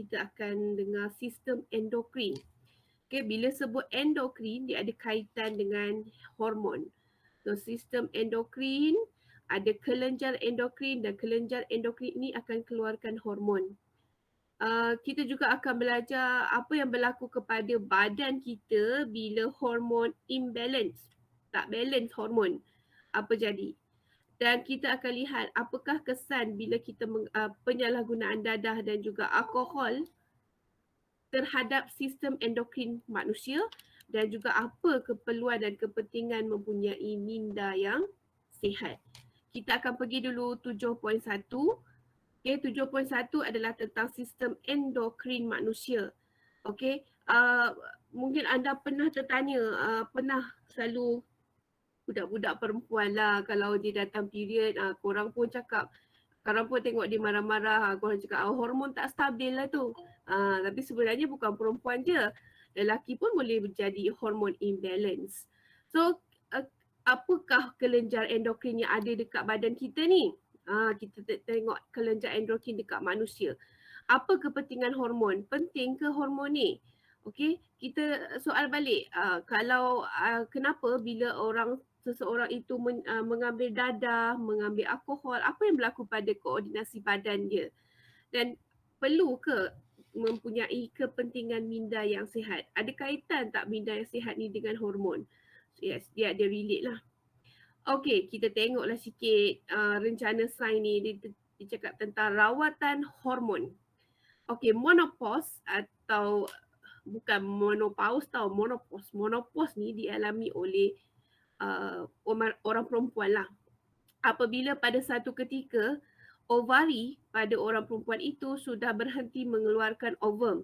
kita akan dengar sistem endokrin. Okay, bila sebut endokrin, dia ada kaitan dengan hormon. So, sistem endokrin, ada kelenjar endokrin dan kelenjar endokrin ini akan keluarkan hormon. Kita juga akan belajar apa yang berlaku kepada badan kita bila hormon imbalance, tak balance hormon, apa jadi. Dan kita akan lihat apakah kesan bila kita penyalahgunaan dadah dan juga alkohol terhadap sistem endokrin manusia dan juga apa keperluan dan kepentingan mempunyai minda yang sihat. Kita akan pergi dulu 7.1. Okay, 7.1 adalah tentang sistem endokrin manusia. Okay, mungkin anda pernah tertanya, pernah selalu budak-budak perempuan lah kalau dia datang period, korang pun cakap, korang pun tengok dia marah-marah, korang cakap hormon tak stabil lah tu. Tapi sebenarnya bukan perempuan je, lelaki pun boleh menjadi hormon imbalance. So apakah kelenjar endokrin yang ada dekat badan kita ni? Kita tengok kelenjar endokrin dekat manusia. Apa kepentingan hormon? Penting ke hormon ni? Okey, kita soal balik. Kalau kenapa bila seseorang itu mengambil dadah, mengambil alkohol, apa yang berlaku pada koordinasi badan dia? Dan perlu ke mempunyai kepentingan minda yang sihat? Ada kaitan tak minda yang sihat ni dengan hormon? Yes, dia ada relate lah. Okey, kita tengoklah sikit rencana sains ni. Dia cakap tentang rawatan hormon. Okey, menopause atau bukan menopause tau, menopause. Menopause ni dialami oleh orang perempuan lah. Apabila pada satu ketika ovari pada orang perempuan itu sudah berhenti mengeluarkan ovum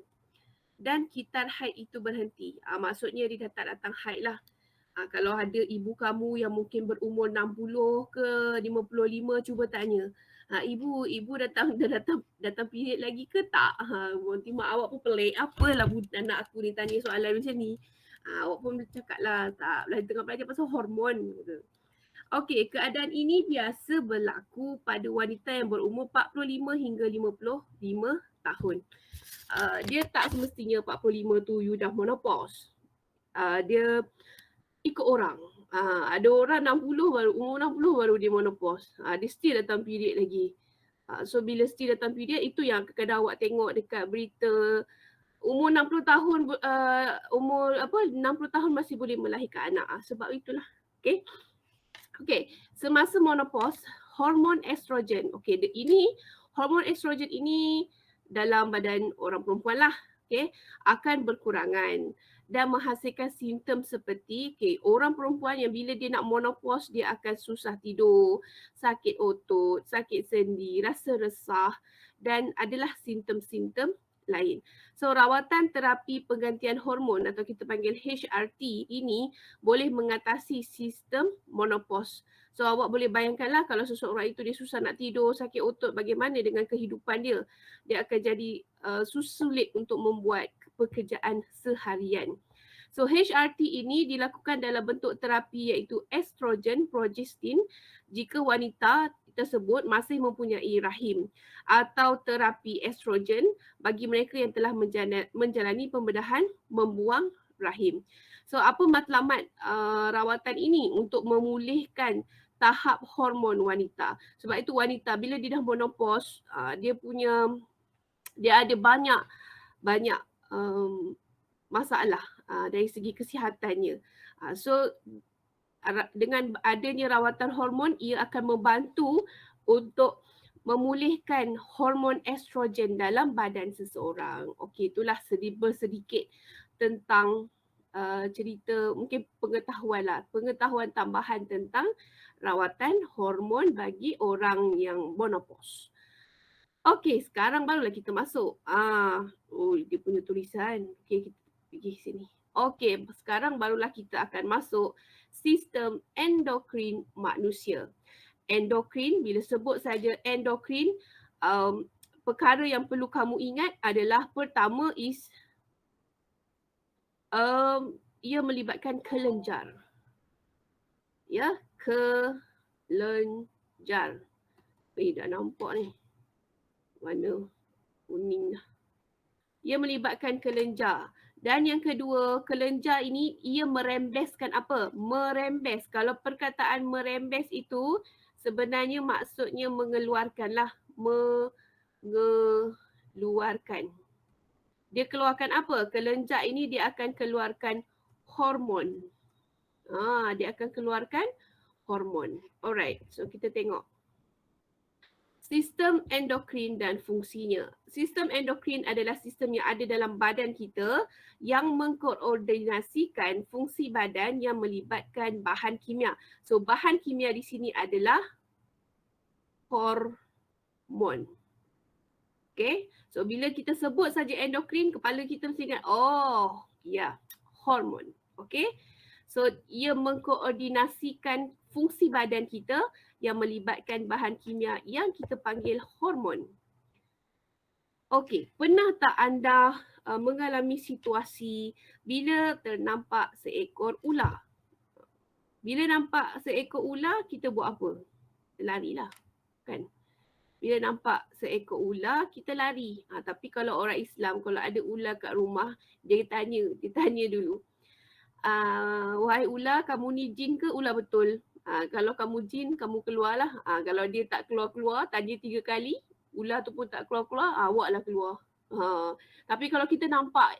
dan kitar haid itu berhenti. Maksudnya dia dah tak datang haid lah. Kalau ada ibu kamu yang mungkin berumur 60 ke 55, cuba tanya. Ibu dah datang period lagi ke tak? Nanti mak awak pun pelik. Apalah anak aku ni tanya soalan macam ni. Awak pun cakap lah tak. Tengah belajar pasal hormon. Okey, keadaan ini biasa berlaku pada wanita yang berumur 45 hingga 55 tahun. Dia tak semestinya 45 tu you dah menopause. Dia ikut orang. Ada orang 60 baru, umur 60 baru dia menopause. Dia still datang period lagi. So bila still datang period, itu yang kadang awak tengok dekat berita umur 60 tahun, umur 60 tahun masih boleh melahirkan anak. Sebab itulah. Okay. Semasa menopause, hormon estrogen. Okay, ini hormon estrogen ini dalam badan orang perempuan lah. Okay, akan berkurangan dan menghasilkan simptom seperti orang perempuan yang bila dia nak menopause, dia akan susah tidur, sakit otot, sakit sendi, rasa resah dan adalah simptom-simptom lain. So rawatan terapi penggantian hormon atau kita panggil HRT ini boleh mengatasi sistem menopause. So awak boleh bayangkanlah kalau seseorang itu dia susah nak tidur, sakit otot, bagaimana dengan kehidupan dia? Dia akan jadi sulit untuk membuat pekerjaan seharian. So HRT ini dilakukan dalam bentuk terapi iaitu estrogen progestin jika wanita tersebut masih mempunyai rahim, atau terapi estrogen bagi mereka yang telah menjalani pembedahan membuang rahim. So apa matlamat rawatan ini? Untuk memulihkan tahap hormon wanita. Sebab itu wanita bila dia dah menopause, dia ada banyak masalah dari segi kesihatannya. So dengan adanya rawatan hormon, ia akan membantu untuk memulihkan hormon estrogen dalam badan seseorang. Okey, itulah sedikit tentang cerita, mungkin pengetahuan tambahan tentang rawatan hormon bagi orang yang menopause. Okey, sekarang barulah kita masuk. Dia punya tulisan. Okey, kita pergi sini. Okey, sekarang barulah kita akan masuk sistem endokrin manusia. Endokrin, bila sebut saja endokrin, perkara yang perlu kamu ingat adalah pertama is ia melibatkan kelenjar. Ya, kelenjar. Dah nampak ni. Mana kuning dah. Ia melibatkan kelenjar. Dan yang kedua, kelenjar ini ia merembeskan apa? Merembes. Kalau perkataan merembes itu sebenarnya maksudnya mengeluarkanlah. Mengeluarkan. Dia keluarkan apa? Kelenjar ini dia akan keluarkan hormon. Dia akan keluarkan hormon. Alright, so kita tengok. Sistem endokrin dan fungsinya. Sistem endokrin adalah sistem yang ada dalam badan kita yang mengkoordinasikan fungsi badan yang melibatkan bahan kimia. So bahan kimia di sini adalah hormon. Okay, so bila kita sebut saja endokrin, kepala kita mesti ingat, oh ya, hormon. Okay, so ia mengkoordinasikan fungsi badan kita yang melibatkan bahan kimia yang kita panggil hormon. Okey, pernah tak anda mengalami situasi bila ternampak seekor ular? Bila nampak seekor ular, kita buat apa? Larilah, kan? Bila nampak seekor ular, kita lari. Tapi kalau orang Islam, kalau ada ular kat rumah, dia tanya dulu. Wahai ular, kamu ni jin ke ular betul? Kalau kamu jin, kamu keluarlah. Kalau dia tak keluar-keluar, tanya 3 kali, ular tu pun tak keluar-keluar, awaklah keluar. Tapi kalau kita nampak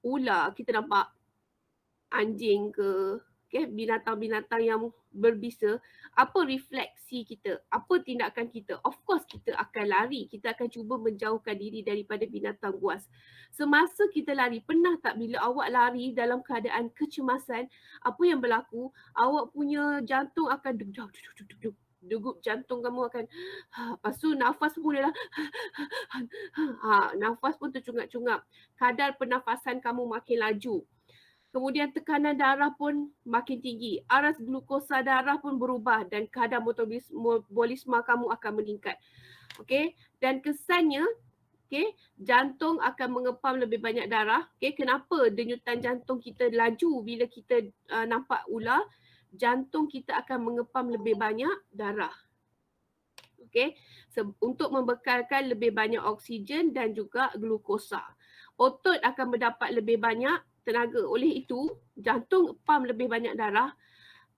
ular, kita nampak anjing ke, binatang-binatang yang berbisa, apa refleksi kita? Apa tindakan kita? Of course kita akan lari, kita akan cuba menjauhkan diri daripada binatang buas. Semasa kita lari, pernah tak bila awak lari dalam keadaan kecemasan, apa yang berlaku? Awak punya jantung akan degup, jantung kamu akan, lepas tu nafas pun mulalah, nafas pun tercungap-cungap, kadar pernafasan kamu makin laju. Kemudian tekanan darah pun makin tinggi. Aras glukosa darah pun berubah dan kadar metabolisme kamu akan meningkat. Okey, dan kesannya jantung akan mengepam lebih banyak darah. Kenapa denyutan jantung kita laju bila kita nampak ular? Jantung kita akan mengepam lebih banyak darah. Untuk membekalkan lebih banyak oksigen dan juga glukosa. Otot akan mendapat lebih banyak tenaga. Oleh itu, jantung pam lebih banyak darah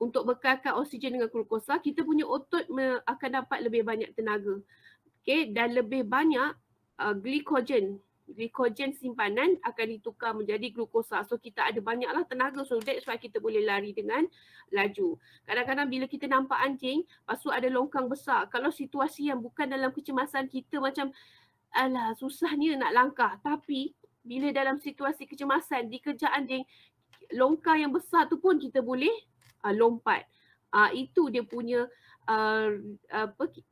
untuk bekalkan oksigen dengan glukosa. Kita punya otot akan dapat lebih banyak tenaga. Dan lebih banyak glikogen. Glikogen simpanan akan ditukar menjadi glukosa. So kita ada banyaklah tenaga. So that's why kita boleh lari dengan laju. Kadang-kadang bila kita nampak anjing, lepas tu ada longkang besar. Kalau situasi yang bukan dalam kecemasan, kita macam alah susahnya nak langkah. Tapi bila dalam situasi kecemasan dikejar anjing, longkang yang besar tu pun kita boleh lompat. Itu dia punya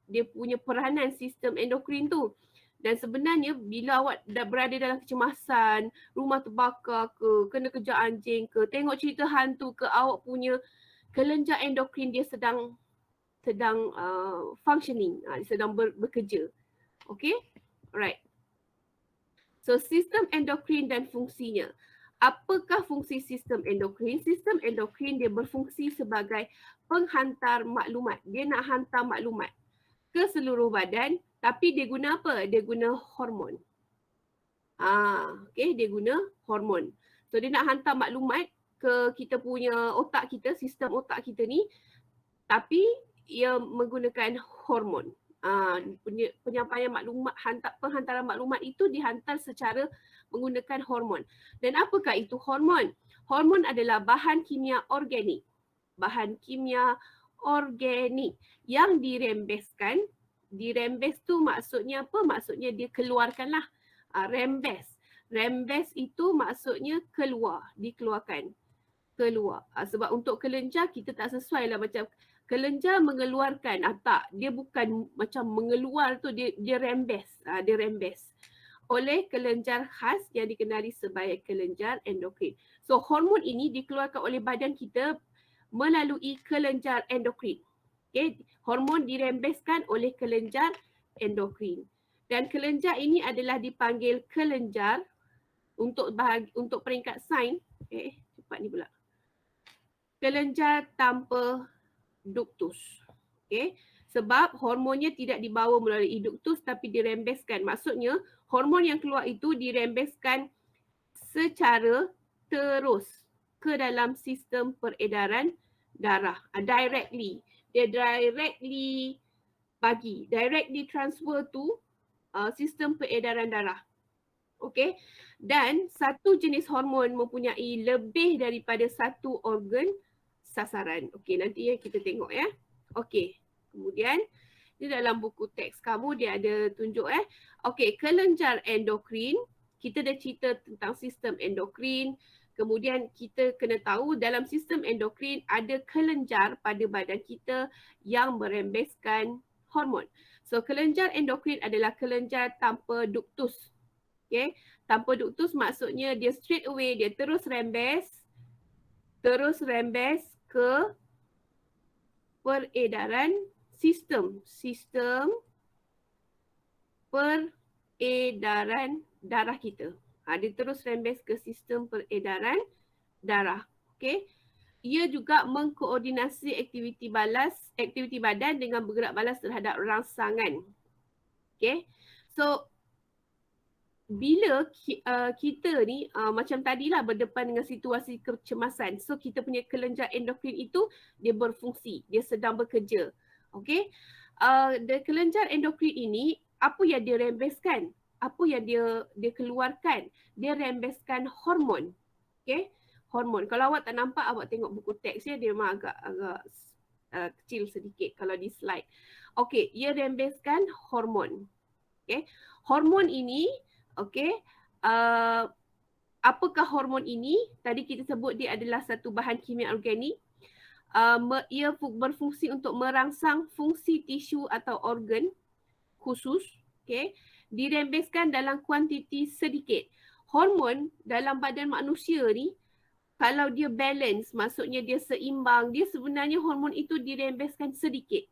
dia punya peranan sistem endokrin tu. Dan sebenarnya bila awak dah berada dalam kecemasan, rumah terbakar ke, kena kejar anjing ke, tengok cerita hantu ke, awak punya kelenjar endokrin dia sedang functioning, sedang bekerja. Okay? Alright. So sistem endokrin dan fungsinya. Apakah fungsi sistem endokrin? Sistem endokrin dia berfungsi sebagai penghantar maklumat. Dia nak hantar maklumat ke seluruh badan, tapi dia guna apa? Dia guna hormon. Dia guna hormon. So dia nak hantar maklumat ke kita punya otak kita, sistem otak kita ni, tapi ia menggunakan hormon. Penyampaian maklumat, penghantaran maklumat itu dihantar secara menggunakan hormon. Dan apakah itu hormon? Hormon adalah bahan kimia organik. Bahan kimia organik yang dirembeskan. Dirembes tu maksudnya apa? Maksudnya dia keluarkanlah. Rembes. Rembes itu maksudnya keluar, dikeluarkan. Keluar. Sebab untuk kelenjar kita tak sesuai lah macam kelenjar mengeluarkan. Tak, dia bukan macam mengeluar tu, dia rembes. Dia rembes oleh kelenjar khas yang dikenali sebagai kelenjar endokrin. So hormon ini dikeluarkan oleh badan kita melalui kelenjar endokrin. Hormon dirembeskan oleh kelenjar endokrin. Dan kelenjar ini adalah dipanggil kelenjar untuk peringkat sains. Cepat ni pula. Kelenjar tanpa duktus. Okay. Sebab hormonnya tidak dibawa melalui duktus tapi dirembeskan. Maksudnya hormon yang keluar itu dirembeskan secara terus ke dalam sistem peredaran darah. Directly. Dia directly transfer to sistem peredaran darah. Okay. Dan satu jenis hormon mempunyai lebih daripada satu organ sasaran. Okay, nanti kita tengok ya. Okay. Kemudian di dalam buku teks kamu dia ada tunjuk Okey, kelenjar endokrin. Kita dah cerita tentang sistem endokrin. Kemudian kita kena tahu dalam sistem endokrin ada kelenjar pada badan kita yang merembeskan hormon. So kelenjar endokrin adalah kelenjar tanpa duktus. Okay. Tanpa duktus maksudnya dia straight away dia terus rembes ke peredaran sistem peredaran darah kita. Dia terus rembes ke sistem peredaran darah. Okey. Ia juga mengkoordinasi aktiviti badan dengan bergerak balas terhadap rangsangan. Okey. So bila kita ni macam tadilah berdepan dengan situasi kecemasan. So kita punya kelenjar endokrin itu dia berfungsi, dia sedang bekerja. Okey. Kelenjar endokrin ini apa yang dia rembeskan? Apa yang dia keluarkan? Dia rembeskan hormon. Okey. Hormon. Kalau awak tak nampak, awak tengok buku teks dia memang agak kecil sedikit kalau di slide. Okey, ia rembeskan hormon. Okey. Hormon ini apakah hormon ini? Tadi kita sebut dia adalah satu bahan kimia organik. Ia berfungsi untuk merangsang fungsi tisu atau organ khusus. Okay. Dirembeskan dalam kuantiti sedikit. Hormon dalam badan manusia ni, kalau dia balance, maksudnya dia seimbang, dia sebenarnya hormon itu dirembeskan sedikit.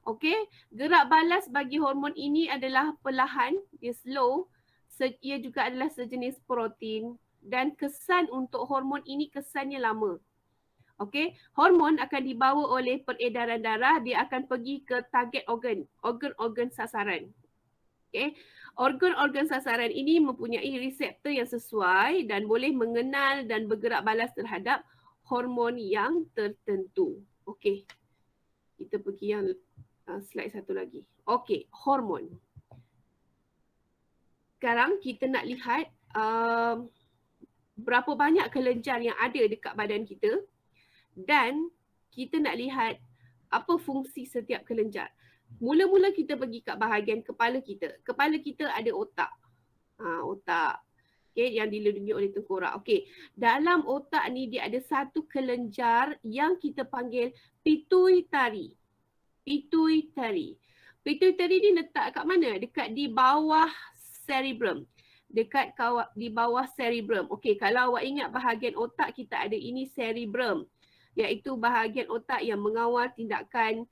Okey, gerak balas bagi hormon ini adalah perlahan, dia slow. Ia juga adalah sejenis protein dan kesan untuk hormon ini kesannya lama. Okey, hormon akan dibawa oleh peredaran darah, dia akan pergi ke target organ sasaran. Okey, organ sasaran ini mempunyai reseptor yang sesuai dan boleh mengenal dan bergerak balas terhadap hormon yang tertentu. Okey, kita pergi yang slide satu lagi. Okey, hormon. Sekarang kita nak lihat berapa banyak kelenjar yang ada dekat badan kita dan kita nak lihat apa fungsi setiap kelenjar. Mula-mula kita pergi kat bahagian kepala kita. Kepala kita ada otak. Otak. Okay, yang dilindungi oleh tengkorak. Okey, dalam otak ni dia ada satu kelenjar yang kita panggil pituitari. Pituitari ni letak kat mana? Dekat di bawah cerebrum. Di bawah cerebrum. Okey, kalau awak ingat bahagian otak kita ada ini cerebrum, iaitu bahagian otak yang mengawal tindakan,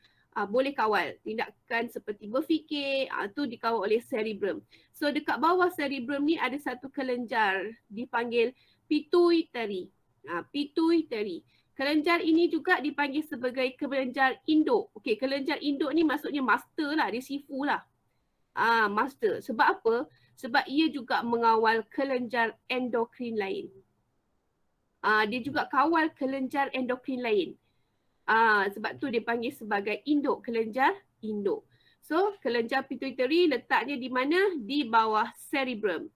boleh kawal tindakan seperti berfikir, tu dikawal oleh cerebrum. So dekat bawah cerebrum ni ada satu kelenjar dipanggil pituitari. Pituitari. Kelenjar ini juga dipanggil sebagai kelenjar induk. Okey, kelenjar induk ni maksudnya master lah, dia sifu lah. Master. Sebab apa? Sebab ia juga mengawal kelenjar endokrin lain. Dia juga kawal kelenjar endokrin lain. Sebab tu dia panggil sebagai induk, kelenjar induk. So, kelenjar pituitari letaknya di mana? Di bawah cerebrum.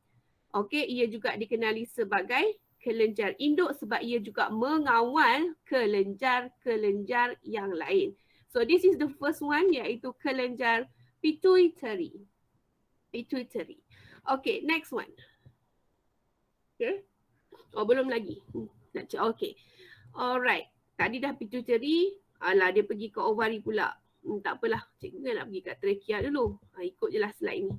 Okey, ia juga dikenali sebagai kelenjar induk sebab ia juga mengawal kelenjar-kelenjar yang lain. So this is the first one, iaitu kelenjar pituitary. Pituitary. Okay, next one. Okay. Belum lagi. Okay. Alright. Tadi dah pituitary. Dia pergi ke ovari pula. Tak apalah. Cikgu nak pergi kat trachea dulu. Ikut je lah slide ni.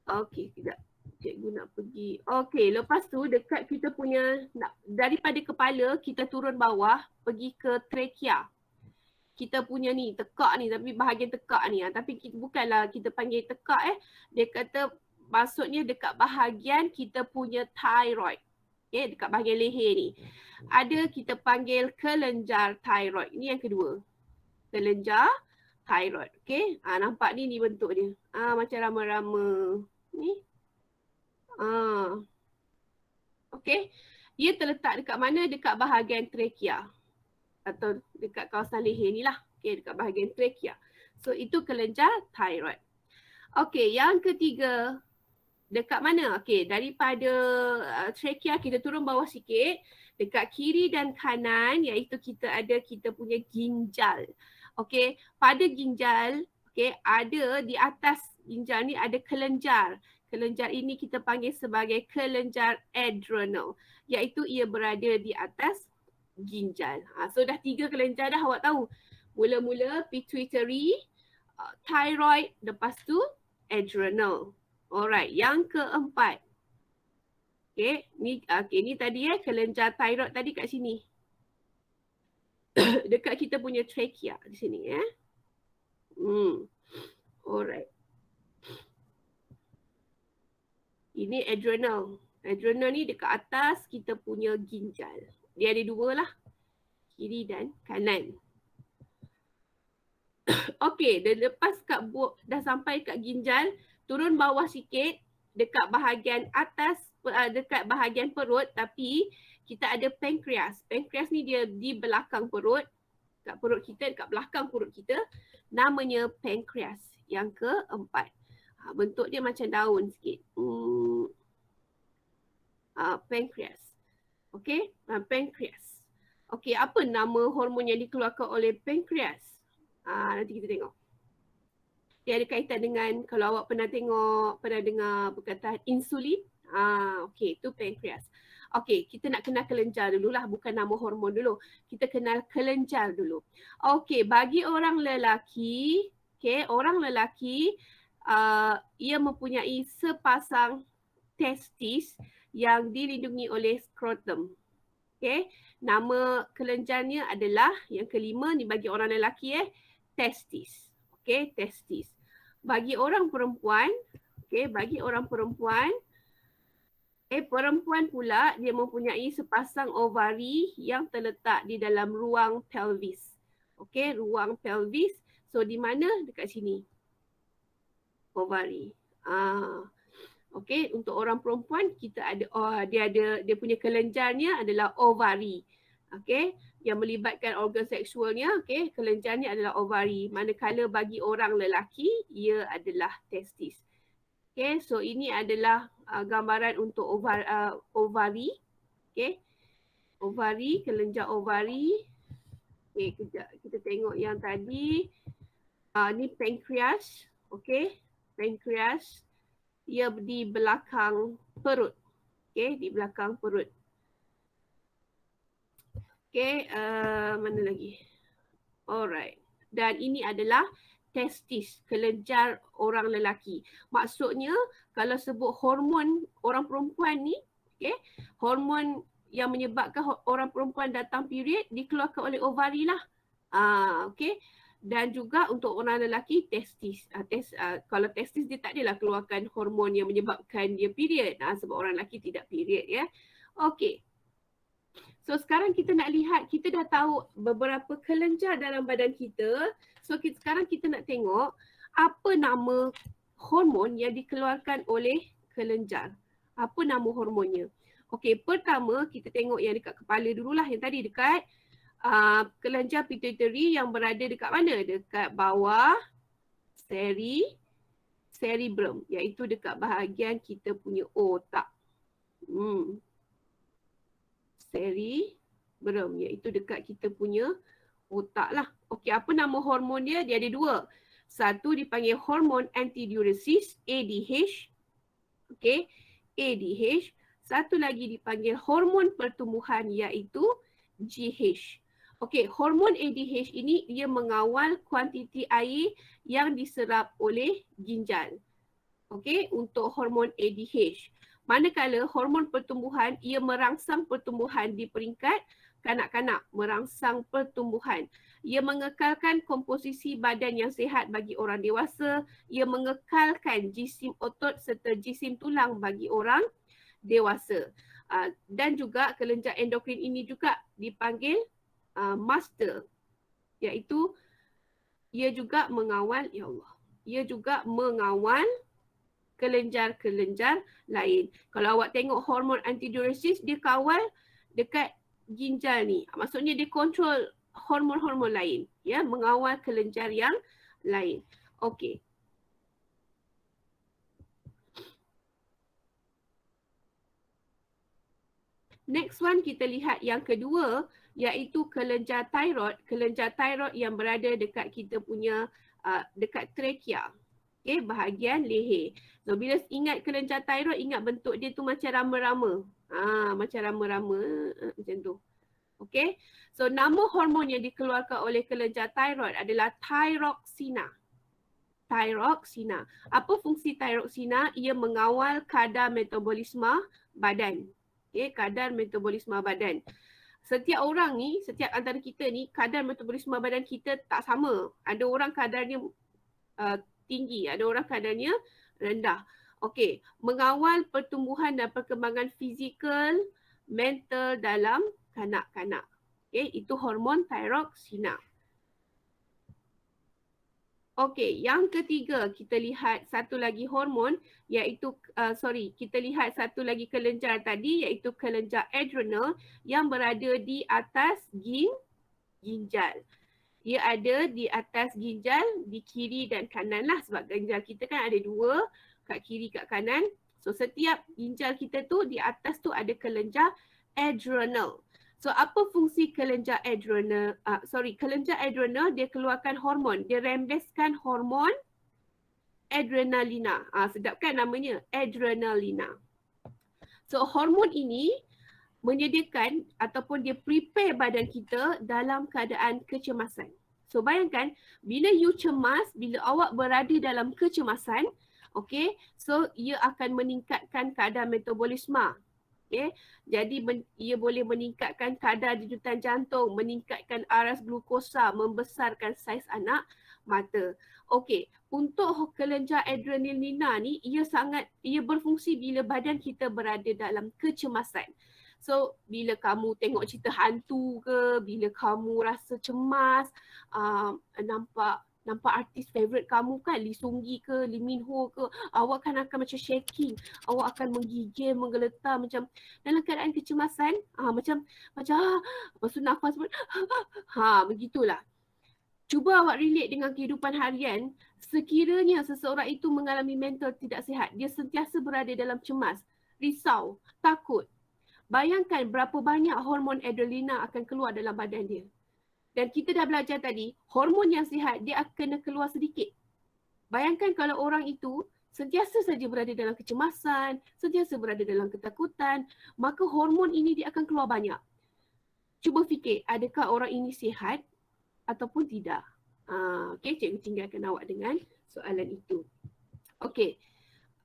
Okay, sekejap. Cikgu nak pergi. Okey, lepas tu dekat kita punya, daripada kepala kita turun bawah pergi ke trachea. Kita punya ni, tekak ni, tapi bahagian tekak ni. Tapi bukanlah kita panggil tekak Dia kata maksudnya dekat bahagian kita punya thyroid. Dekat bahagian leher ni. Ada kita panggil kelenjar thyroid. Ni yang kedua. kelenjar thyroid. Okey. Nampak ni bentuk dia. Macam rama-rama. Ni. Okey. Dia terletak dekat mana? Dekat bahagian trachea. Atau dekat kawasan leher ni lah. Okey, dekat bahagian trachea. So itu kelenjar thyroid. Okey, yang ketiga. Dekat mana? Okey, daripada trachea kita turun bawah sikit. Dekat kiri dan kanan iaitu kita punya ginjal. Okey, pada ginjal, okey, ada di atas ginjal ni ada kelenjar. Kelenjar ini kita panggil sebagai kelenjar adrenal. Iaitu ia berada di atas ginjal. So dah 3 kelenjar dah awak tahu. Mula-mula pituitary, thyroid, lepas tu adrenal. Alright, yang keempat. Okay, ni tadi kelenjar thyroid tadi kat sini. Dekat kita punya trachea di sini Alright. Ini adrenal. Adrenal ni dekat atas kita punya ginjal. Dia ada 2 lah. Kiri dan kanan. Okey, dan lepas dah sampai kat ginjal, turun bawah sikit dekat bahagian atas, dekat bahagian perut, tapi kita ada pankreas. Pankreas ni dia di belakang perut, kat perut kita, dekat belakang perut kita, namanya pankreas. Yang keempat. Bentuk dia macam daun sikit. Pankreas. Okey, pankreas. Okey, apa nama hormon yang dikeluarkan oleh pankreas? Nanti kita tengok. Dia ada kaitan dengan, kalau awak pernah dengar perkataan insulin. Okey, itu pankreas. Okey, kita nak kenal kelenjar dululah, bukan nama hormon dulu. Kita kenal kelenjar dulu. Okey, bagi orang lelaki, ia mempunyai sepasang testis yang dilindungi oleh skrotum. Okey, nama kelenjarnya adalah yang kelima ni bagi orang lelaki testis. Okey, testis. Bagi orang perempuan, perempuan pula dia mempunyai sepasang ovari yang terletak di dalam ruang pelvis. Okey, ruang pelvis. So di mana? Dekat sini. Ovari. Okey, untuk orang perempuan kita ada dia punya kelenjarnya adalah ovari. Okey, yang melibatkan organ seksualnya, okey, kelenjarnya adalah ovari. Manakala bagi orang lelaki ia adalah testis. Okey, so ini adalah gambaran untuk ovari. Okey. Ovari, kelenjar ovari. Okey, kejap kita tengok yang tadi. Ni pankreas. Okey, pankreas. Ia di belakang perut. Okey, di belakang perut. Okey, mana lagi? Alright. Dan ini adalah testis, kelenjar orang lelaki. Maksudnya kalau sebut hormon orang perempuan ni, okey, hormon yang menyebabkan orang perempuan datang period dikeluarkan oleh ovari lah. Okey. Dan juga untuk orang lelaki testis. Kalau testis dia tak adalah keluarkan hormon yang menyebabkan dia period. Sebab orang lelaki tidak period ya. Okey. So sekarang kita nak lihat, kita dah tahu beberapa kelenjar dalam badan kita. So sekarang kita nak tengok apa nama hormon yang dikeluarkan oleh kelenjar. Apa nama hormonnya? Okey, pertama kita tengok yang dekat kepala dululah, yang tadi dekat kelenjar pituitary yang berada dekat mana? Dekat bawah cerebrum, iaitu dekat bahagian kita punya otak. Cerebrum, iaitu dekat kita punya otak lah. Okey, apa nama hormon dia? Dia ada 2. Satu dipanggil hormon antidiuresis, ADH. Okey, ADH. Satu lagi dipanggil hormon pertumbuhan iaitu GH. Okey, hormon ADH ini dia mengawal kuantiti air yang diserap oleh ginjal. Okey, untuk hormon ADH. Manakala hormon pertumbuhan ia merangsang pertumbuhan di peringkat kanak-kanak, merangsang pertumbuhan. Ia mengekalkan komposisi badan yang sihat bagi orang dewasa, ia mengekalkan jisim otot serta jisim tulang bagi orang dewasa. Dan juga kelenjar endokrin ini juga dipanggil master, iaitu ia juga mengawal, ya Allah, ia juga mengawal kelenjar-kelenjar lain. Kalau awak tengok hormon antidiuresis, dia kawal dekat ginjal ni. Maksudnya dia kontrol hormon-hormon lain, ya, mengawal kelenjar yang lain. Okey. Next one kita lihat yang kedua, iaitu kelenjar thyroid. Kelenjar thyroid yang berada dekat kita punya dekat trachea. Okay, bahagian leher. So bila ingat kelenjar thyroid, ingat bentuk dia tu macam rama-rama. Macam rama-rama macam tu. Okay. So nama hormon yang dikeluarkan oleh kelenjar thyroid adalah thyroxina. Thyroxina. Apa fungsi thyroxina? Ia mengawal kadar metabolisme badan. Okay, kadar metabolisme badan. Setiap orang ni, setiap antara kita ni, kadar metabolisme badan kita tak sama. Ada orang kadarnya tinggi, ada orang kadarnya rendah. Okey, mengawal pertumbuhan dan perkembangan fizikal, mental dalam kanak-kanak. Okey, itu hormon thyroxina. Okey, yang ketiga kita lihat satu lagi hormon iaitu kita lihat satu lagi kelenjar tadi iaitu kelenjar adrenal yang berada di atas ginjal. Ia ada di atas ginjal di kiri dan kanan lah sebab ginjal kita kan ada dua, kat kiri kat kanan. So setiap ginjal kita tu di atas tu ada kelenjar adrenal. So apa fungsi kelenjar adrenal? Kelenjar adrenal dia keluarkan hormon. Dia rembeskan hormon adrenalina. Sedap kan namanya? Adrenalina. So hormon ini menyediakan ataupun dia prepare badan kita dalam keadaan kecemasan. So bayangkan bila you cemas, bila awak berada dalam kecemasan, okay, so ia akan meningkatkan kadar metabolisme. Okay. Jadi ia boleh meningkatkan kadar denyutan jantung, meningkatkan aras glukosa, membesarkan saiz anak mata. Okey, untuk kelenjar adrenalina ni ia berfungsi bila badan kita berada dalam kecemasan. So bila kamu tengok cerita hantu ke, bila kamu rasa cemas, nampak artis favourite kamu kan, Lee Seung Gi ke, Lee Min Ho ke, awak kan akan macam shaking, awak akan menggigil, menggeletar macam dalam keadaan kecemasan, macam lepas tu nafas pun, begitulah. Cuba awak relate dengan kehidupan harian, sekiranya seseorang itu mengalami mental tidak sihat, dia sentiasa berada dalam cemas, risau, takut. Bayangkan berapa banyak hormon adrenalina akan keluar dalam badan dia. Dan kita dah belajar tadi, hormon yang sihat dia akan kena keluar sedikit. Bayangkan kalau orang itu sentiasa saja berada dalam kecemasan, sentiasa berada dalam ketakutan, maka hormon ini dia akan keluar banyak. Cuba fikir, adakah orang ini sihat ataupun tidak? Okey, cikgu tinggalkan awak dengan soalan itu. Okey.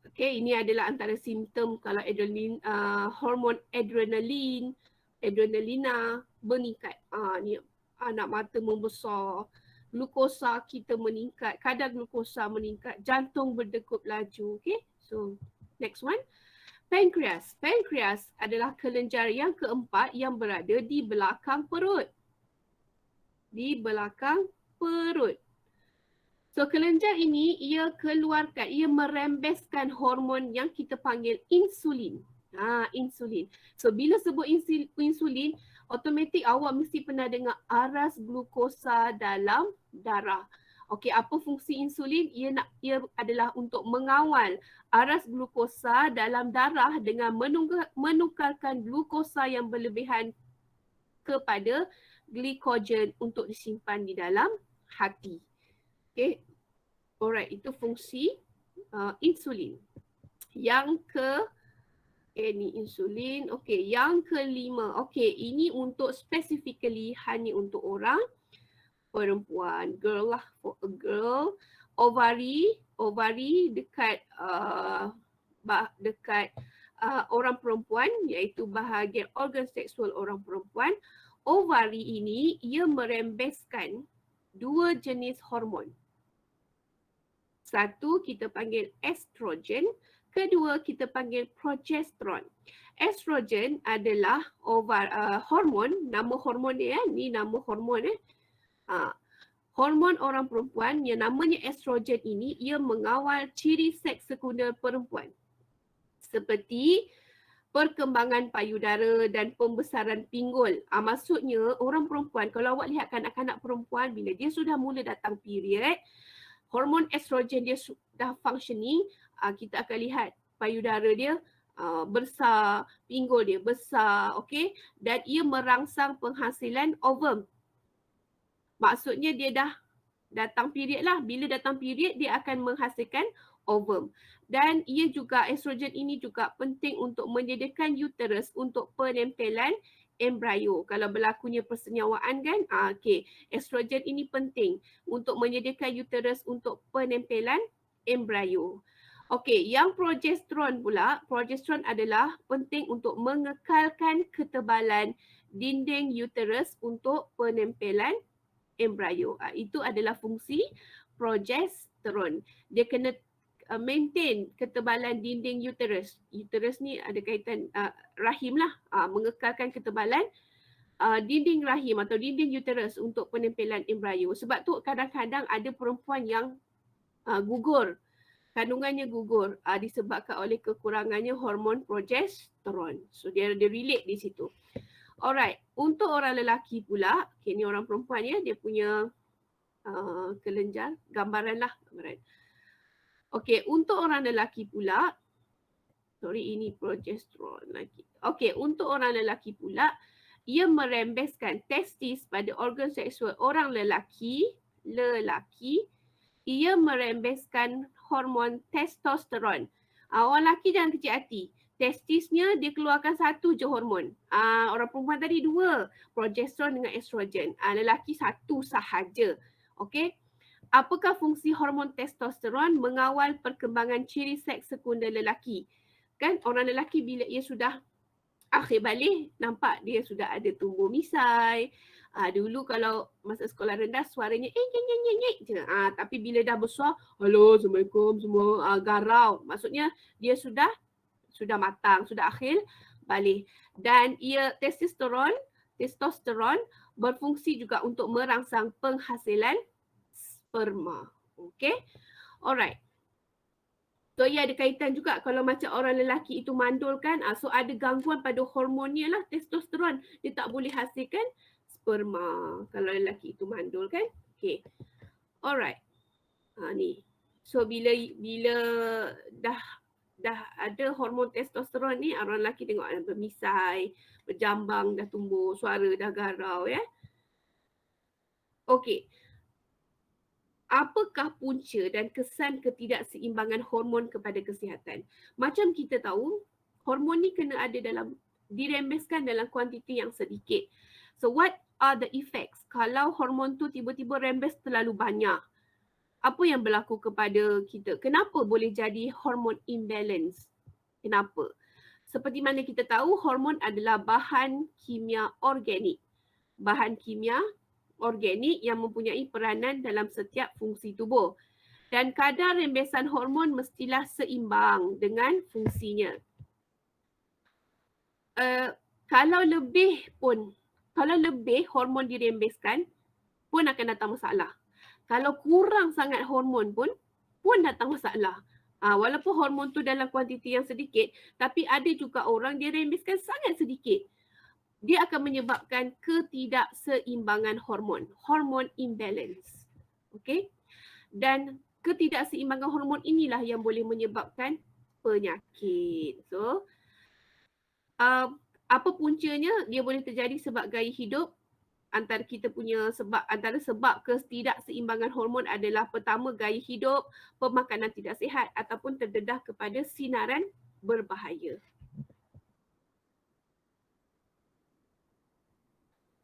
Okey, ini adalah antara simptom kalau hormon adrenalina meningkat. Ni anak mata membesar, glukosa kita meningkat, kadar glukosa meningkat, jantung berdegup laju. Okay, so next one. Pankreas. Pankreas adalah kelenjar yang keempat yang berada di belakang perut. Di belakang perut. So kelenjar ini ia merembeskan hormon yang kita panggil insulin. Insulin. So bila sebut insulin, automatik awak mesti pernah dengar aras glukosa dalam darah. Okey, apa fungsi insulin? Ia adalah untuk mengawal aras glukosa dalam darah dengan menukarkan glukosa yang berlebihan kepada glikogen untuk disimpan di dalam hati. Okay, alright, itu fungsi insulin. Ni insulin. Okay, yang kelima. Okay, ini untuk specifically hanya untuk orang perempuan. Girl lah, for a girl. Ovari dekat orang perempuan, iaitu bahagian organ seksual orang perempuan. Ovari ini ia merembeskan dua jenis hormon. Satu kita panggil estrogen, kedua kita panggil progesteron. Estrogen adalah hormon, nama hormon dia ni nama hormon Hormon orang perempuan yang namanya estrogen ini, ia mengawal ciri seks sekunder perempuan seperti perkembangan payudara dan pembesaran pinggul. Maksudnya orang perempuan, kalau awak lihat kanak-kanak perempuan bila dia sudah mula datang period, hormon estrogen dia sudah functioning, kita akan lihat payudara dia besar, pinggul dia besar, okey, dan ia merangsang penghasilan ovum. Maksudnya dia dah datang period lah. Bila datang period dia akan menghasilkan ovum. Dan ia juga, estrogen ini juga penting untuk menyediakan uterus untuk penempelan embrio. Kalau berlakunya persenyawaan kan, okey, estrogen ini penting untuk menyediakan uterus untuk penempelan embrio. Okey, yang progesteron pula, progesteron adalah penting untuk mengekalkan ketebalan dinding uterus untuk penempelan embrio. Itu adalah fungsi progesteron. Dia kena maintain ketebalan dinding uterus. Uterus ni ada kaitan rahim lah, mengekalkan ketebalan dinding rahim atau dinding uterus untuk penempelan embrio. Sebab tu kadang-kadang ada perempuan yang gugur, kandungannya gugur disebabkan oleh kekurangannya hormon progesteron. So dia relate di situ. Alright, untuk orang lelaki pula, okay, ni orang perempuan ya, dia punya kelenjar, gambaran lah, gambaran. Okay, untuk orang lelaki pula, sorry ini progesteron lagi. Okay, untuk orang lelaki pula, ia merembeskan testis pada organ seksual orang lelaki, ia merembeskan hormon testosteron. Orang lelaki jangan kecil hati. Testisnya dia keluarkan satu je hormon. Orang perempuan tadi dua, progesteron dengan estrogen. Lelaki satu sahaja. Okey. Apakah fungsi hormon testosteron? Mengawal perkembangan ciri seks sekunder lelaki. Kan orang lelaki bila ia sudah akhir balik, nampak dia sudah ada tumbuh misai. Dulu kalau masa sekolah rendah suaranya je. Tapi bila dah besar, halo, Assalamualaikum semua, garau. Maksudnya dia sudah matang, sudah akhir balik. Dan ia testosteron berfungsi juga untuk merangsang penghasilan sperma. Okay. Alright. So ia ada kaitan juga kalau macam orang lelaki itu mandul kan, so ada gangguan pada hormonnya lah, testosteron. Dia tak boleh hasilkan sperma kalau lelaki itu mandul kan. Okay. Alright. Ni. So bila dah ada hormon testosteron ni, orang lelaki tengok bermisai, berjambang, dah tumbuh, suara dah garau ya. Okey. Apakah punca dan kesan ketidakseimbangan hormon kepada kesihatan? Macam kita tahu, hormon ni kena ada dirembeskan dalam kuantiti yang sedikit. So what are the effects kalau hormon tu tiba-tiba rembes terlalu banyak? Apa yang berlaku kepada kita? Kenapa boleh jadi hormon imbalance? Kenapa? Seperti mana kita tahu, hormon adalah bahan kimia organik. Bahan kimia organik yang mempunyai peranan dalam setiap fungsi tubuh. Dan kadar rembesan hormon mestilah seimbang dengan fungsinya. Kalau lebih hormon dirembeskan pun akan datang masalah. Kalau kurang sangat hormon pun datang masalah. Walaupun hormon tu dalam kuantiti yang sedikit, tapi ada juga orang dia rembeskan sangat sedikit. Dia akan menyebabkan ketidakseimbangan hormon imbalance. Okay? Dan ketidakseimbangan hormon inilah yang boleh menyebabkan penyakit. So, apa puncanya? Dia boleh terjadi sebab gaya hidup. Antara sebab ketidakseimbangan hormon adalah pertama, gaya hidup, pemakanan tidak sihat ataupun terdedah kepada sinaran berbahaya.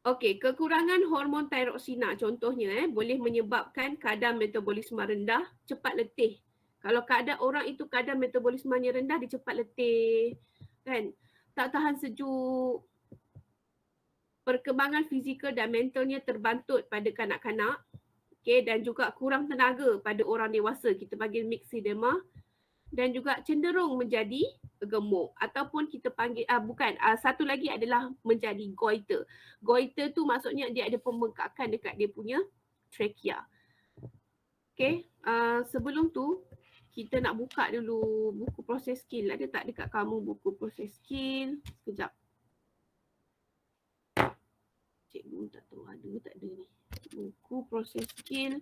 Okey, kekurangan hormon tiroksina contohnya boleh menyebabkan kadar metabolisme rendah, cepat letih. Kalau orang itu kadar metabolismenya rendah, dia cepat letih, kan? Tak tahan sejuk. Perkembangan fizikal dan mentalnya terbantut pada kanak-kanak. Okey, dan juga kurang tenaga pada orang dewasa, kita panggil myxedema. Dan juga cenderung menjadi gemuk ataupun kita panggil satu lagi adalah menjadi goiter. Goiter tu maksudnya dia ada pembengkakan dekat dia punya trachea. Okay, sebelum tu kita nak buka dulu buku proses skill. Ada tak dekat kamu buku proses skill? Sekejap. Cikgu tak tahu ada ke tak ada ni. Buku proses skill.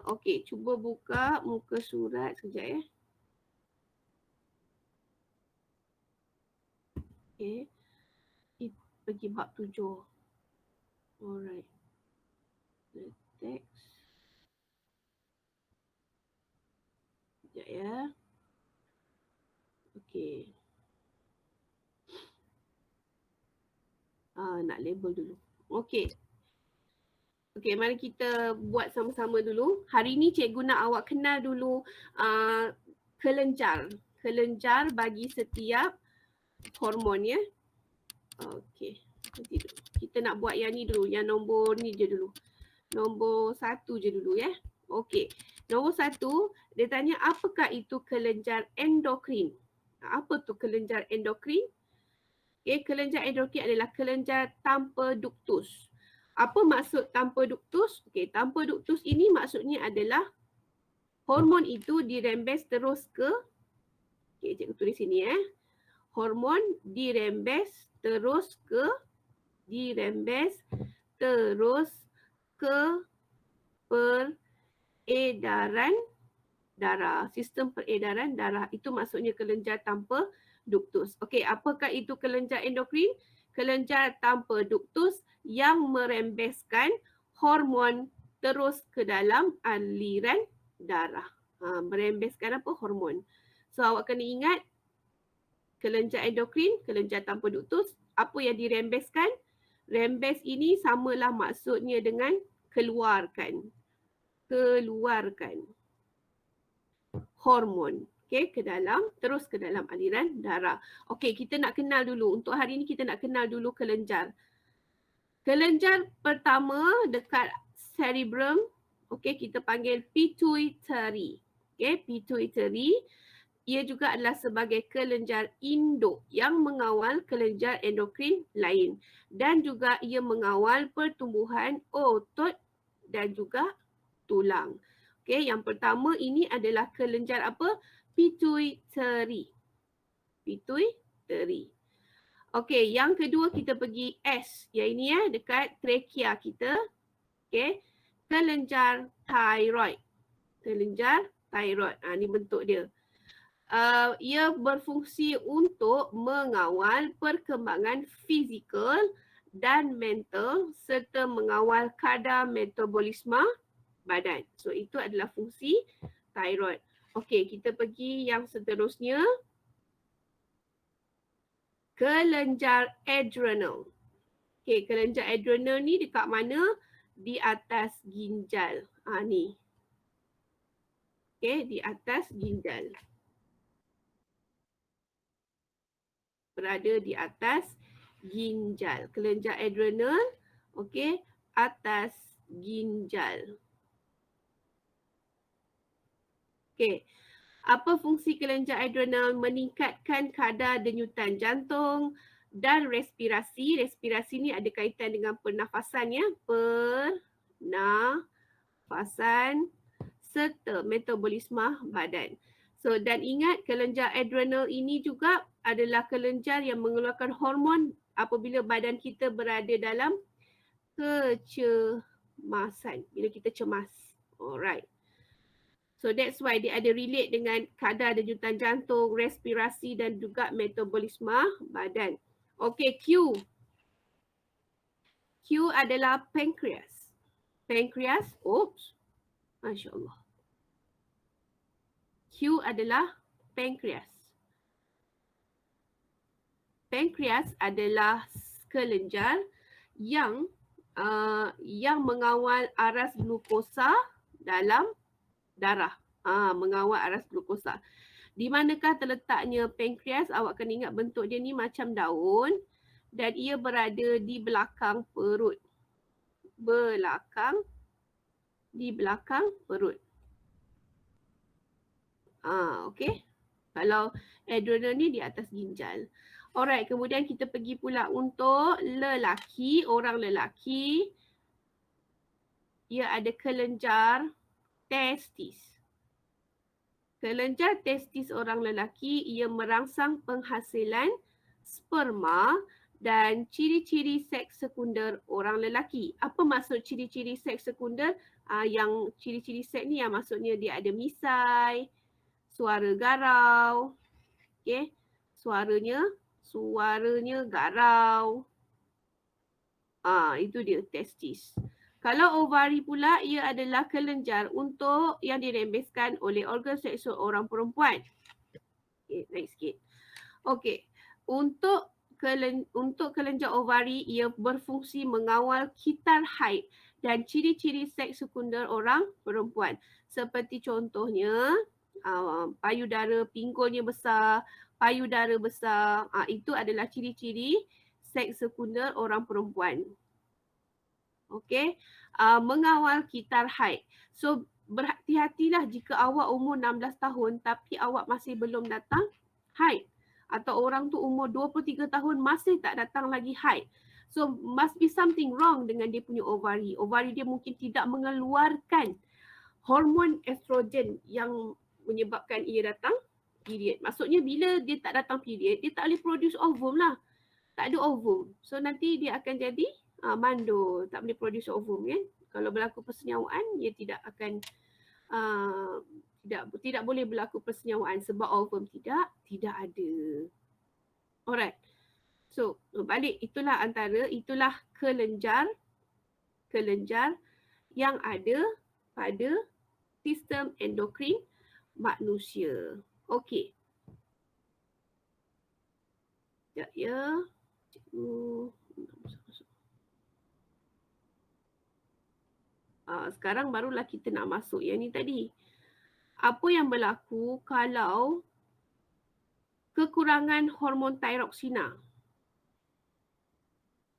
Okay, cuba buka muka surat sekejap ya. Okay, pergi bab 7. Alright. The text. Sekejap ya. Okay. Nak label dulu. Okay. Okay, mari kita buat sama-sama dulu. Hari ni cikgu nak awak kenal dulu kelenjar. Kelenjar bagi setiap hormon ya. Okay. Kita nak buat yang ni dulu. Yang nombor ni je dulu. Nombor 1 je dulu ya. Okay. Nombor 1, dia tanya apakah itu kelenjar endokrin. Apa tu kelenjar endokrin? Okay, kelenjar endokrin adalah kelenjar tanpa duktus. Apa maksud tanpa duktus? Okay, tanpa duktus ini maksudnya adalah hormon itu dirembes terus ke, okay, cikgu tulis sini hormon dirembes terus ke peredaran darah. Sistem peredaran darah itu maksudnya kelenjar tanpa duktus. Okey, apakah itu kelenjar endokrin? Kelenjar tanpa duktus yang merembeskan hormon terus ke dalam aliran darah. Merembeskan apa? Hormon. So awak kena ingat kelenjar endokrin, kelenjar tanpa duktus, apa yang dirembeskan? Rembes ini samalah maksudnya dengan keluarkan hormon, okay, terus ke dalam aliran darah. Okey, kita nak kenal dulu. Untuk hari ini kita nak kenal dulu kelenjar. Kelenjar pertama dekat cerebrum, okey, kita panggil pituitary. Okey, pituitary. Ia juga adalah sebagai kelenjar induk yang mengawal kelenjar endokrin lain. Dan juga ia mengawal pertumbuhan otot dan juga tulang. Okey, yang pertama ini adalah kelenjar apa? Pituitary. Pituitary. Okey, yang kedua kita pergi S. Yang ini dekat trachea kita. Okey, kelenjar thyroid. Kelenjar thyroid. Ni bentuk dia. Ia berfungsi untuk mengawal perkembangan fizikal dan mental serta mengawal kadar metabolisme badan. So itu adalah fungsi thyroid. Okey, kita pergi yang seterusnya. Kelenjar adrenal. Okey, kelenjar adrenal ni dekat mana? Di atas ginjal. Ni. Okey, di atas ginjal. Berada di atas ginjal. Kelenjar adrenal, okey, atas ginjal. Okey. Apa fungsi kelenjar adrenal? Meningkatkan kadar denyutan jantung dan respirasi. Respirasi ni ada kaitan dengan pernafasan ya. Pernafasan serta metabolisme badan. So dan ingat kelenjar adrenal ini juga adalah kelenjar yang mengeluarkan hormon apabila badan kita berada dalam kecemasan. Bila kita cemas. Alright. So that's why dia ada relate dengan kadar denyutan jantung, respirasi dan juga metabolisme badan. Okay, Q. Q adalah pancreas. Pancreas, Masya Allah. Q adalah pancreas. Pancreas adalah kelenjar yang mengawal aras glukosa dalam darah. Mengawal aras glukosa. Di manakah terletaknya pankreas? Awak kena ingat bentuk dia ni macam daun dan ia berada di belakang perut. Di belakang perut. Okey. Kalau adrenal ni di atas ginjal. Alright, kemudian kita pergi pula untuk lelaki, orang lelaki. ia ada kelenjar testis. Kelenjar testis orang lelaki ia merangsang penghasilan sperma dan ciri-ciri seks sekunder orang lelaki. Apa maksud ciri-ciri seks sekunder? Yang ciri-ciri seks ni yang maksudnya dia ada misai, suara garau, okey. Suaranya garau. Itu dia testis. Kalau ovari pula, ia adalah kelenjar untuk yang dirembeskan oleh organ seksual orang perempuan. Okay, naik sikit. Okey, untuk kelenjar ovari, ia berfungsi mengawal kitar haid dan ciri-ciri seks sekunder orang perempuan. Seperti contohnya, payudara pinggulnya besar, payudara besar, itu adalah ciri-ciri seks sekunder orang perempuan. Okey, mengawal kitar haid. So berhati-hatilah jika awak umur 16 tahun tapi awak masih belum datang haid. Atau orang tu umur 23 tahun masih tak datang lagi haid. So must be something wrong dengan dia punya ovari. Ovari dia mungkin tidak mengeluarkan hormon estrogen yang menyebabkan ia datang period. Maksudnya bila dia tak datang period, dia tak boleh produce ovum lah. Tak ada ovum. So nanti dia akan jadi mandul, tak boleh produce ovum kan. Kalau berlaku persenyawaan, dia tidak akan tidak boleh berlaku persenyawaan sebab ovum tidak ada. Alright. So balik itulah kelenjar yang ada pada sistem endokrin manusia. Okey. Sekejap ya. Sekarang barulah kita nak masuk yang ni tadi. Apa yang berlaku kalau kekurangan hormon thyroxina?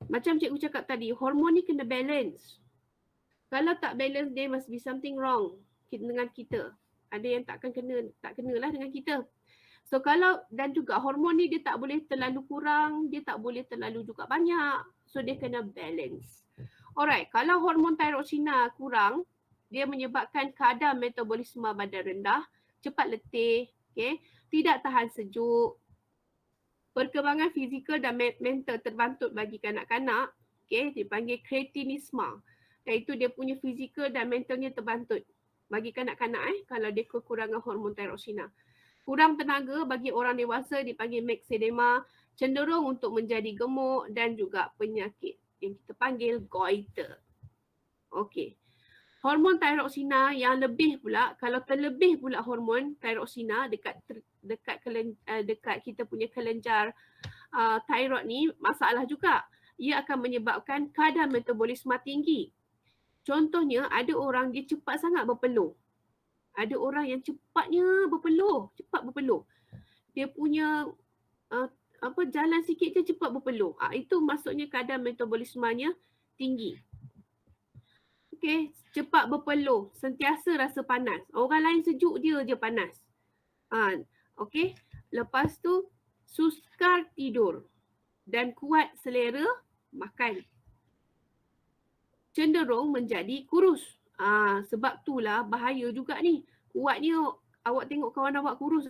Macam cikgu cakap tadi, hormon ni kena balance. Kalau tak balance, there must be something wrong dengan kita. Ada yang tak kenalah dengan kita. So kalau, dan juga hormon ni dia tak boleh terlalu kurang, dia tak boleh terlalu juga banyak. So dia kena balance. Alright, kalau hormon thyroxina kurang, dia menyebabkan kadar metabolisme badan rendah, cepat letih, okay? Tidak tahan sejuk, perkembangan fizikal dan mental terbantut bagi kanak-kanak, okay? Dipanggil kretinisma. Iaitu dia punya fizikal dan mentalnya terbantut bagi kanak-kanak kalau dia kekurangan hormon thyroxina. Kurang tenaga bagi orang dewasa dipanggil myxedema, cenderung untuk menjadi gemuk dan juga penyakit yang kita panggil goiter. Okey. Hormon thyroxina yang lebih pula, kalau terlebih pula hormon thyroxina dekat kita punya kelenjar thyroid ni, masalah juga. Ia akan menyebabkan kadar metabolisme tinggi. Contohnya ada orang dia cepat sangat berpeluh. Ada orang yang cepat berpeluh. Dia punya jalan sikit je cepat berpeluh. Itu maksudnya kadar metabolismenya tinggi. Okey, cepat berpeluh, sentiasa rasa panas. Orang lain sejuk, dia je panas. Okey, lepas tu sukar tidur dan kuat selera makan. Cenderung menjadi kurus. Sebab itulah bahaya juga ni. Kuatnya awak tengok kawan awak kurus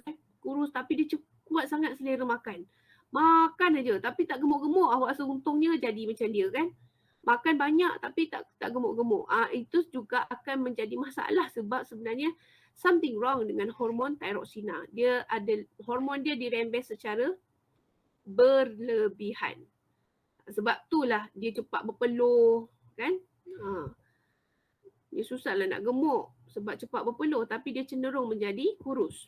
tapi dia kuat sangat selera makan. Makan aja tapi tak gemuk-gemuk. Awak rasa untungnya jadi macam dia kan. Makan banyak tapi tak gemuk-gemuk. Itu juga akan menjadi masalah sebab sebenarnya something wrong dengan hormon thyroxina. Dia ada hormon dia dirembes secara berlebihan. Sebab itulah dia cepat berpeluh kan. Dia susahlah nak gemuk sebab cepat berpeluh tapi dia cenderung menjadi kurus.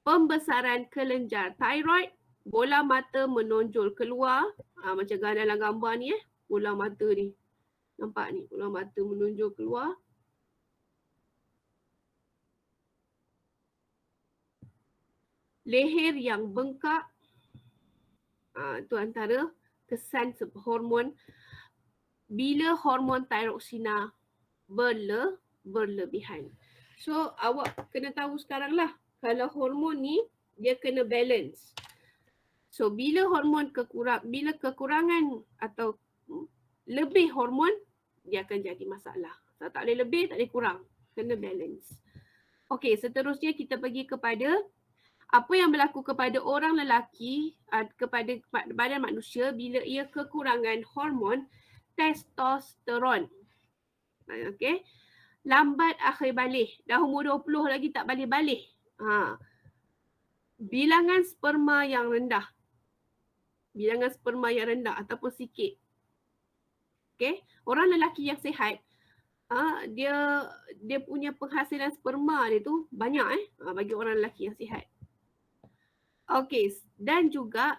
Pembesaran kelenjar thyroid, bola mata menonjol keluar. Macam dalam gambar ni bola mata ni. Nampak ni, bola mata menonjol keluar. Leher yang bengkak. Itu antara kesan hormon. Bila hormon thyroxina berlebihan. So awak kena tahu sekarang lah. Kalau hormon ni dia kena balance. So bila kekurangan atau lebih hormon, dia akan jadi masalah. Tak boleh lebih, tak boleh kurang. Kena balance. Okey, seterusnya kita pergi kepada apa yang berlaku kepada orang lelaki, kepada badan manusia bila ia kekurangan hormon testosteron. Okey. Lambat akhir balik. Dah umur 20 lagi tak balik-balik. Bilangan sperma yang rendah. Bilangan sperma yang rendah ataupun sikit. Okey. Orang lelaki yang sihat, dia punya penghasilan sperma dia tu banyak bagi orang lelaki yang sihat. Okey, dan juga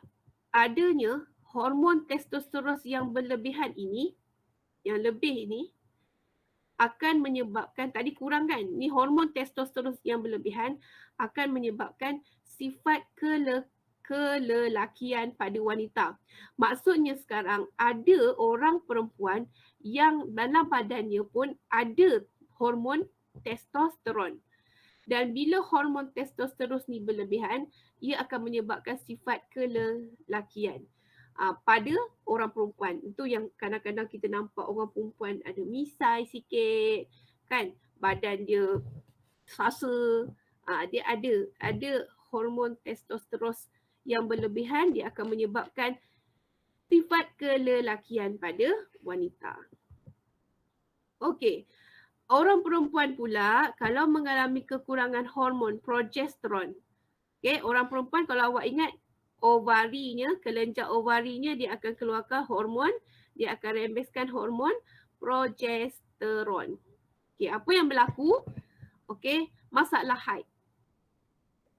adanya hormon testosteron yang berlebihan ini, yang lebih ini akan menyebabkan, tadi kurang kan, ni hormon testosteron yang berlebihan akan menyebabkan sifat kelelakian pada wanita. Maksudnya sekarang ada orang perempuan yang dalam badannya pun ada hormon testosteron. Dan bila hormon testosteron ni berlebihan, ia akan menyebabkan sifat kelelakian pada orang perempuan. Itu yang kadang-kadang kita nampak orang perempuan ada misai sikit, kan? Badan dia sasa, dia ada hormon testosteron yang berlebihan, dia akan menyebabkan sifat kelelakian pada wanita. Okey. Orang perempuan pula kalau mengalami kekurangan hormon progesteron. Okay, orang perempuan kalau awak ingat ovarinya, kelenjar ovarinya dia akan keluarkan hormon, dia akan rembeskan hormon progesteron. Okay, apa yang berlaku? Okay, masalah haid.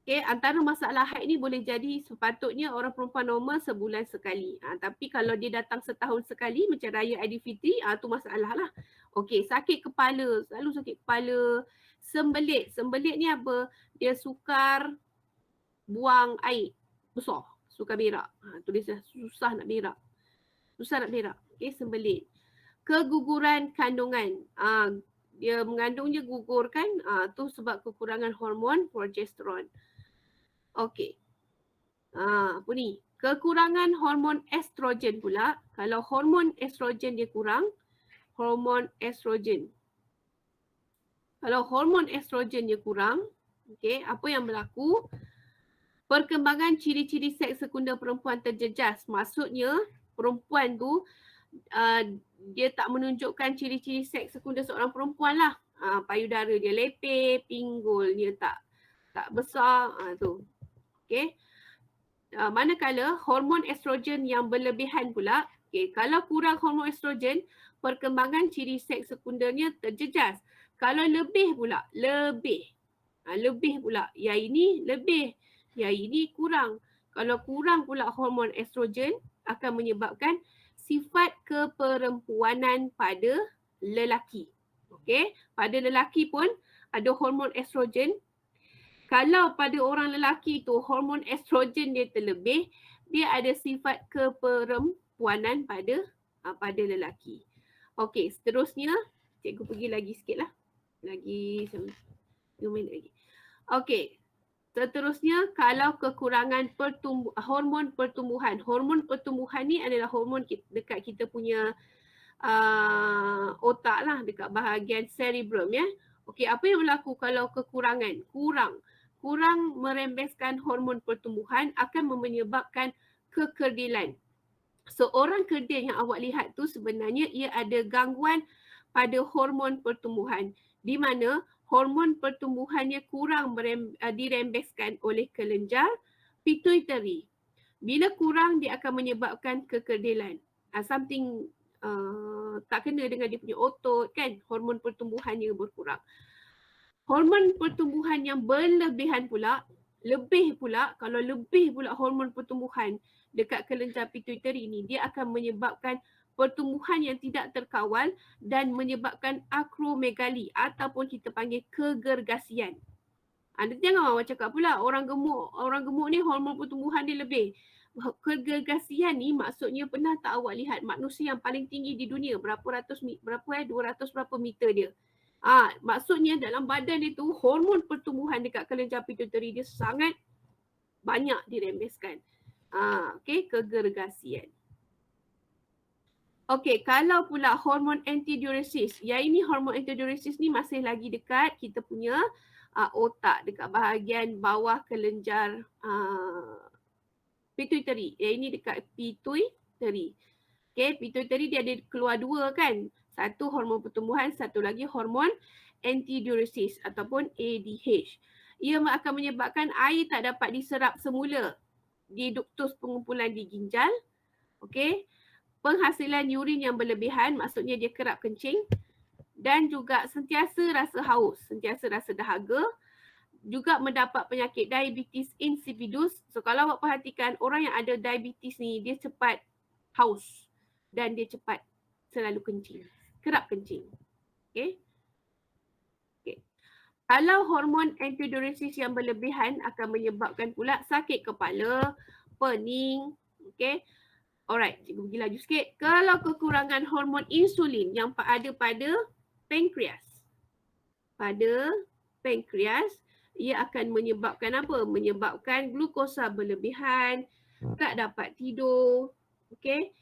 Okay, antara masalah haid ni boleh jadi sepatutnya orang perempuan normal sebulan sekali. Tapi kalau dia datang setahun sekali macam raya Aidilfitri, tu masalah lah. Okey, sakit kepala, selalu sakit kepala. Sembelit. Sembelit ni apa? Dia sukar buang air besar, sukar berak. Tulislah susah nak berak. Susah nak berak. Okey, sembelit. Keguguran kandungan. Dia mengandungnya gugur kan? Tu sebab kekurangan hormon progesteron. Okey. Apa ni? Kekurangan hormon estrogen pula. Kalau hormon estrogen dia kurang, hormon estrogen. Kalau hormon estrogen dia kurang, okey, apa yang berlaku? Perkembangan ciri-ciri seks sekunder perempuan terjejas. Maksudnya perempuan tu dia tak menunjukkan ciri-ciri seks sekunder seorang perempuan lah. Payudara dia lepeh, pinggul dia tak besar, tu. Okey. Manakala hormon estrogen yang berlebihan pula, kalau kurang hormon estrogen, perkembangan ciri seks sekundernya terjejas. Kalau lebih pula, lebih pula, yang ini lebih, yang ini kurang. Kalau kurang pula hormon estrogen akan menyebabkan sifat keperempuanan pada lelaki. Okey, pada lelaki pun ada hormon estrogen. Kalau pada orang lelaki tu hormon estrogen dia terlebih, dia ada sifat keperempuanan pada lelaki. Okey, seterusnya cikgu pergi lagi sikit lah. Lagi 2 minit lagi. Okey, seterusnya kalau kekurangan hormon pertumbuhan. Hormon pertumbuhan ni adalah hormon dekat kita punya otak lah, dekat bahagian cerebrum ya. Okey, apa yang berlaku kalau kekurangan? Kurang merembeskan hormon pertumbuhan akan menyebabkan kekerdilan. Seorang kerdil yang awak lihat tu sebenarnya ia ada gangguan pada hormon pertumbuhan di mana hormon pertumbuhannya kurang dirembeskan oleh kelenjar pituitary. Bila kurang dia akan menyebabkan kekerdilan. Something tak kena dengan dia punya otot kan, hormon pertumbuhannya berkurang. Hormon pertumbuhan yang berlebihan pula, kalau lebih pula hormon pertumbuhan dekat kelenjar pituitary ni, dia akan menyebabkan pertumbuhan yang tidak terkawal dan menyebabkan akromegali ataupun kita panggil kegergasian. Nanti jangan awak cakap pula orang gemuk ni hormon pertumbuhan dia lebih. Kegergasian ni maksudnya pernah tak awak lihat manusia yang paling tinggi di dunia berapa 200 berapa meter dia. Maksudnya dalam badan dia tu hormon pertumbuhan dekat kelenjar pituitary dia sangat banyak dirembeskan. Okey, kegergasian. Okey, kalau pula hormon antidiuresis, yang ini hormon antidiuresis ni masih lagi dekat kita punya otak, dekat bahagian bawah kelenjar pituitary. Yang ini dekat pituitary. Okey, pituitary dia ada keluar dua kan. Satu hormon pertumbuhan, satu lagi hormon antidiuresis ataupun ADH. Ia akan menyebabkan air tak dapat diserap semula di duktus pengumpulan di ginjal. Okey, penghasilan urin yang berlebihan, maksudnya dia kerap kencing, dan juga sentiasa rasa haus, sentiasa rasa dahaga, juga mendapat penyakit diabetes insipidus. So kalau awak perhatikan orang yang ada diabetes ni, dia cepat haus dan dia cepat selalu kencing, kerap kencing. Okay. Okay. Kalau hormon antidiuresis yang berlebihan akan menyebabkan pula sakit kepala, pening, okay. Alright, cikgu pergi laju sikit. Kalau kekurangan hormon insulin yang ada pada pankreas, ia akan menyebabkan apa? Menyebabkan glukosa berlebihan, tak dapat tidur. Okey.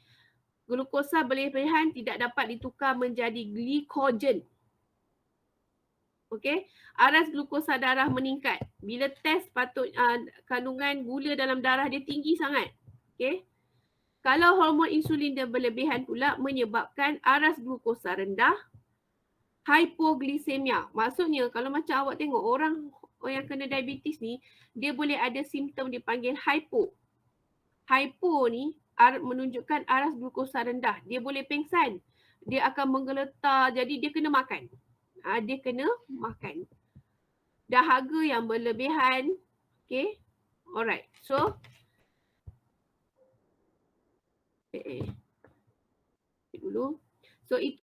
Glukosa berlebihan tidak dapat ditukar menjadi glikogen. Okey. Aras glukosa darah meningkat. Bila test kandungan gula dalam darah dia tinggi sangat. Okey. Kalau hormon insulin dia berlebihan pula menyebabkan aras glukosa rendah, hypoglycemia. Maksudnya kalau macam awak tengok orang yang kena diabetes ni, dia boleh ada simptom dipanggil hypo. Hypo ni menunjukkan aras glukosa rendah. Dia boleh pengsan. Dia akan menggeletar, jadi dia kena makan. Dia kena makan. Dahaga yang berlebihan. Okay. Alright. So, dulu. So, itu